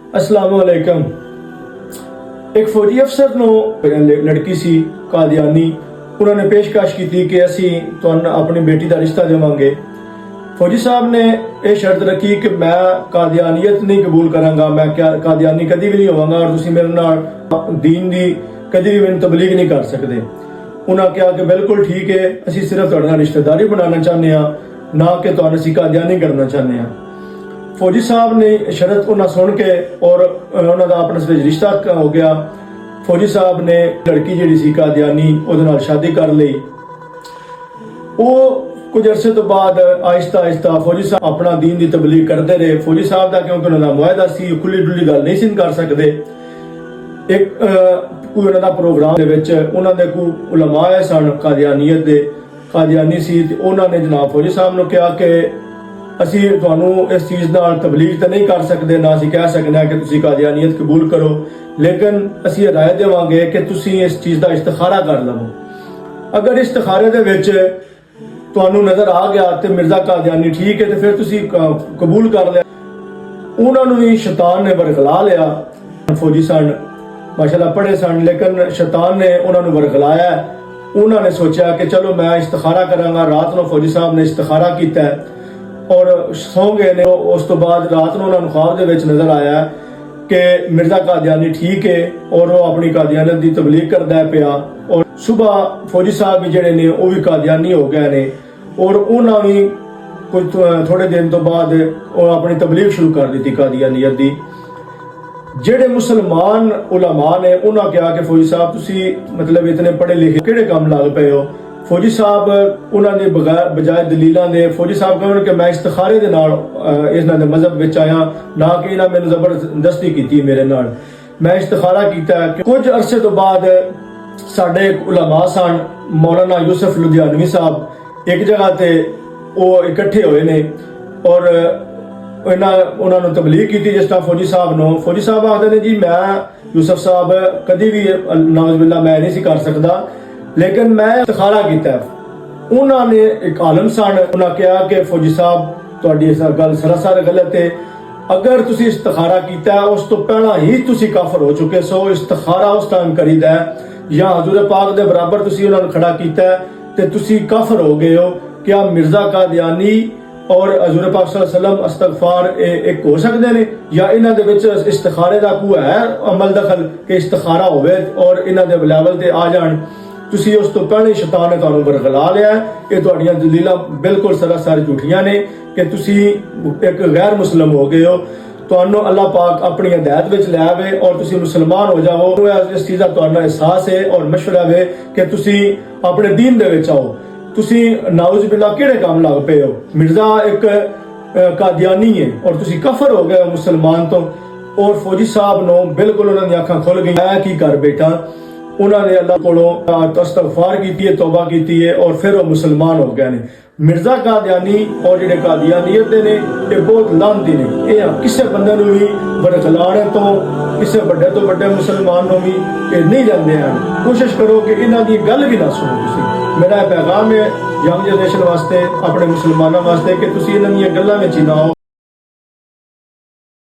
अस्सलाम वालेकुम। एक फौजी अफसर नो लड़की सी कादियानी, उन्होंने पेशकश की थी कि असी तुहानू अपनी बेटी का रिश्ता देवांगे। फौजी साहब ने यह शर्त रखी कि मैं कादियानियत नहीं कबूल करांगा, मैं क्या कादियानी कभी भी नहीं होवांगा और तुसी मेरे नाल दीन दी कभी भी मैंने तबलीग नहीं कर सकते। उन्होंने कहा कि बिल्कुल ठीक है, असी सिर्फ तुहाडे नाल रिश्तेदारी बनाना चाहते हैं, ना कि तुहानू असी कादियानी करना चाहते हैं। फौजी साहब ने शरत उन्हें सुन के और उन्होंने आपस में रिश्ता हो गया। फौजी साहब ने लड़की जी सी कादियानी उहदे नाल शादी कर ली। वो कुछ अरसे तो बाद आहिस्ता आहिस्ता फौजी साहब अपना दीन की तबलीग करते रहे। फौजी साहब का क्योंकि उन्होंने मुआहदा सी, खुली डुली गल नहीं सी कर सकते। एक कोई उन्होंने प्रोग्राम दे विच उन्होंने कोई उलमा आए सन कादियानियत दे, कादियानी सी, उन्होंने जनाब फौजी साहब ने कहा कि असी तुहानू इस चीज़ नाल तबलीग तो नहीं कर सकते, ना असी कह सकते कि तुसी कादियानियत कबूल करो, लेकिन असी राय देवांगे कि तुसी इस चीज़ का इस्तिखारा कर लवो। अगर इस्तिखारे दे विच तुहानू नजर आ गया तो मिर्जा कादियानी ठीक है, तो फिर तुसी कबूल कर लिया। उन्होंने भी शैतान ने बरगला लिया। फौजी सन माशाल्लाह पढ़े सन, लेकिन शैतान ने उन्होंने बरगलाया। उन्होंने सोचा कि चलो मैं इस्तिखारा करांगा। रात को फौजी साहब ने इस्तिखारा किया और सौ गए ने। उस तो बाद रात को उन्होंने ख्वाब दे विच नजर आया कि मिर्जा कादियानी ठीक है और वो अपनी कादियानियत की तबलीग करता पिया। और सुबह फौजी साहब भी जड़े ने वो भी कादियानी हो गए ने और उन्होंने भी कुछ थोड़े दिन तो बाद अपनी तबलीग शुरू कर दी कादियानियत की। जेड़े मुसलमान उलमा ने उन्होंने कहा कि फौजी साहब तुसी मतलब इतने पढ़े लिखे किहड़े काम लग पे हो। फौजी साहब उन्होंने बजाय दलीलों के फौजी साहब कहने कि मैं इस्तिखारे दे नाल इन्हां दे मजहब विच आया, ना कि इन्हां मैनूं जबरदस्ती की मेरे नाल। मैं इस्तिखारा किया। कुछ अरसे तो बाद साडे उलमा सन मौलाना यूसुफ लुधियानवी साहब एक जगह ते वो इकट्ठे हुए ने और उन्होंने तबलीग की। जिस तरह फौजी साहब नो फौजी साहब आखते हैं जी मैं यूसुफ साहब कभी भी नाउज़ुबिल्लाह मैं नहीं कर सकता, लेकिन मैं इस्तिखारा किया। उन्होंने एक आलम सन, उन्होंने कहा कि फौजी साहब तुहाडी गल सरासर गलत है। अगर तुसी इस्तिखारा किया उस तो पहला ही तुसी काफर हो चुके सो। इस्तिखारा उस टाइम करीदा है या हजूर पाक दे बराबर तुसी उन्होंने खड़ा किया ते तुसी काफर हो गए हो। क्या मिर्जा कादियानी और हजूर पाक सल्लल्लाहु अलैहि वसल्लम इस्तगफार एक हो सकते हैं, या इन्हां दे विच इस्तिखारे दा कोई है अमल दखल कि इस्तिखारा होवे और इन्हां दे लेवल ते आ जाण। तुसी उस तो पहले शैतान ने तुहानू बरगला लिया। ये तुहाडीआं दलीलां बिल्कुल सरासर झूठियां ने कि तुसी एक गैर मुस्लिम हो गए हो। तुहानू अल्लाह पाक अपनी हिदायत विच ले आवे और तुसी मुसलमान हो जाओ। इस चीज़ का तुहानू एहसास है और मशवरा है कि तुसी अपने दीन दे विच आओ। तुसी नाउज़ुबिल्लाह किहड़े काम लग पे हो। मिर्जा एक कादियानी है और तुसी कफर हो गए मुसलमान तो। और फौजी साहब नो बिल्कुल उन्होंने अखां खुल गई, मैं की कर बैठा। उन्होंने अल्लाह को इस्तगफार की है, तौबा की है और फिर वो मुसलमान हो गए ने। मिर्जा कादियानी और जिहड़े कादियानियत ने ये बहुत लानती ने। ये किसी बंदे नूं भी बरगलाने तो किसी बड़े तो बड़े मुसलमान नूं भी ये नहीं जाते हैं। कोशिश करो कि इन्हां दी गल भी ना सुनो। तुसीं मेरा पैगाम है यंग जनरेशन वास्ते, अपने मुसलमानों वास्ते कि तुसीं इन्हां दी गल्लां विच ही ना आओ।